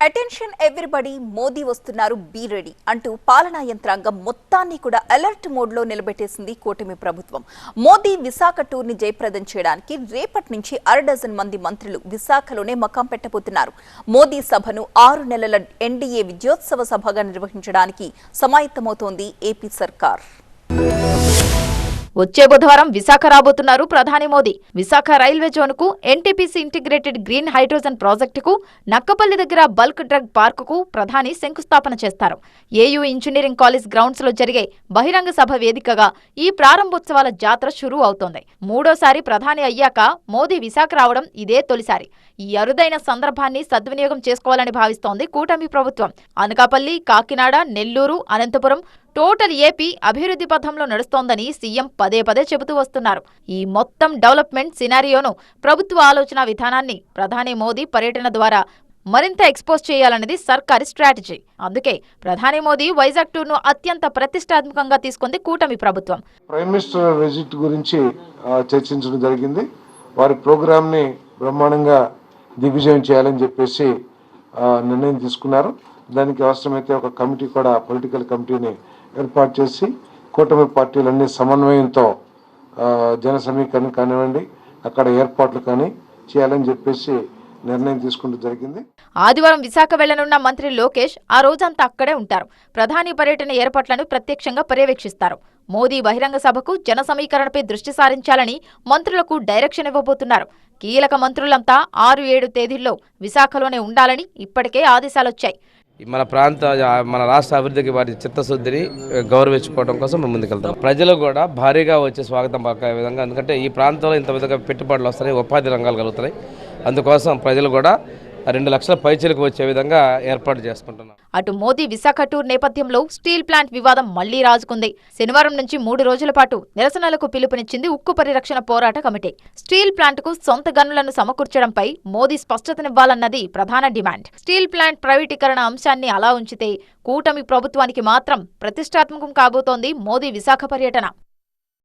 Attention everybody, Modi వస్తున్నారు, be ready అంటూ పాలనా యంత్రాంగం మొత్తాన్ని కూడా అలర్ట్ మోడ్ లో నిలబెట్టేసింది కూటమి ప్రభుత్వం. మోదీ విశాఖ టూర్ ని జయప్రదం చేయడానికి రేపటి నుంచి 6 మంది మంత్రులు విశాఖలోనే మకాం పెట్టబోతున్నారు. మోదీ సభను 6 నెలల ఎన్డీఏ విజయోత్సవ సభగా నిర్వహించడానికి సమాయత్తమవుతోంది ఏపీ సర్కార్. వచ్చే బుధవారం విశాఖ రాబోతున్నారు ప్రధాని మోదీ. విశాఖ రైల్వే జోన్కు, ఎన్టీపీసీ ఇంటిగ్రేటెడ్ గ్రీన్ హైడ్రోజన్ ప్రాజెక్టుకు, నక్కపల్లి దగ్గర బల్క్ డ్రగ్ పార్కుకు ప్రధాని శంకుస్థాపన చేస్తారు. ఏయూ ఇంజనీరింగ్ కాలేజ్ గ్రౌండ్స్ లో జరిగే బహిరంగ సభ వేదికగా ఈ ప్రారంభోత్సవాల జాతర షురూ అవుతోంది. మూడోసారి ప్రధాని అయ్యాక మోదీ విశాఖ రావడం ఇదే తొలిసారి. ఈ అరుదైన సందర్భాన్ని సద్వినియోగం చేసుకోవాలని భావిస్తోంది కూటమి ప్రభుత్వం. అనకాపల్లి, కాకినాడ, నెల్లూరు, అనంతపురం టోటల్ ఏపీ అభివృద్ధి పథంలో నడుస్తోందని సీఎం పదే పదే చెబుతూ వస్తున్నారు. ఈ మొత్తం డెవలప్మెంట్ సినారియోను, ప్రభుత్వ ఆలోచన విధానాన్ని ప్రధాని మోదీ పర్యటన ద్వారా మరింత ఎక్స్పోజ్ చేయాలన్నది సర్కారీ స్ట్రాటజీ. అందుకే ప్రధాని మోదీ వైజాగ్ టూర్ను అత్యంత ప్రతిష్టాత్మకంగా తీసుకుంది కూటమి ప్రభుత్వం. ప్రైమ్ మినిస్టర్ విజిట్ గురించి చర్చించడం జరిగింది. వారి ప్రోగ్రామ్ ని బ్రహ్మాండంగా దిగ్విజయం చేయాలని చెప్పేసి నిర్ణయం తీసుకున్నారు. దానికి అవసరమైతే ఒక కమిటీ కూడా, పొలిటికల్ కమిటీని ఏర్పాటు చేసి కూటమి పార్టీలన్నీ సమన్వయంతో జన సమీకరణ కానివ్వండి, అక్కడ ఏర్పాట్లు కానీ చేయాలని చెప్పేసి నిర్ణయం తీసుకుంటూ జరిగింది. ఆదివారం విశాఖ వెళ్లనున్న మంత్రి లోకేష్ ఆ రోజంతా అక్కడే ఉంటారు. ప్రధాని పర్యటన ఏర్పాట్లను ప్రత్యక్షంగా పర్యవేక్షిస్తారు. మోదీ బహిరంగ సభకు జన సమీకరణపై దృష్టి సారించాలని మంత్రులకు డైరెక్షన్ ఇవ్వబోతున్నారు. కీలక మంత్రులంతా 6-7 తేదీల్లో విశాఖలోనే ఉండాలని ఇప్పటికే ఆదేశాలొచ్చాయి. మన రాష్ట్ర అభివృద్ధికి వారి చిత్తశుద్ధిని గౌరవించుకోవడం కోసం మేము ముందుకెళ్తాం. ప్రజలు కూడా భారీగా వచ్చి స్వాగతం పలికే విధంగా, ఎందుకంటే ఈ ప్రాంతంలో ఇంత విధంగా పెట్టుబడులు వస్తున్నాయి, ఉపాధి రంగాలు కలుగుతున్నాయి. అందుకోసం ప్రజలు కూడా 2 లక్షల పైచీలకు వచ్చే విధంగా ఏర్పాటు చేసుకుంటున్నాం. అటు మోదీ విశాఖ టూర్ నేపథ్యంలో స్టీల్ ప్లాంట్ వివాదం మళ్లీ రాజుకుంది. శనివారం నుంచి 3 రోజుల పాటు నిరసనలకు పిలుపునిచ్చింది ఉక్కు పరిరక్షణ పోరాట కమిటీ. స్టీల్ ప్లాంట్కు సొంత గనులను సమకూర్చడంపై మోదీ స్పష్టతనివ్వాలన్నది ప్రధాన డిమాండ్. స్టీల్ ప్లాంట్ ప్రైవేటీకరణ అంశాన్ని అలా ఉంచితే కూటమి ప్రభుత్వానికి మాత్రం ప్రతిష్టాత్మకం కాబోతోంది మోదీ విశాఖ పర్యటన.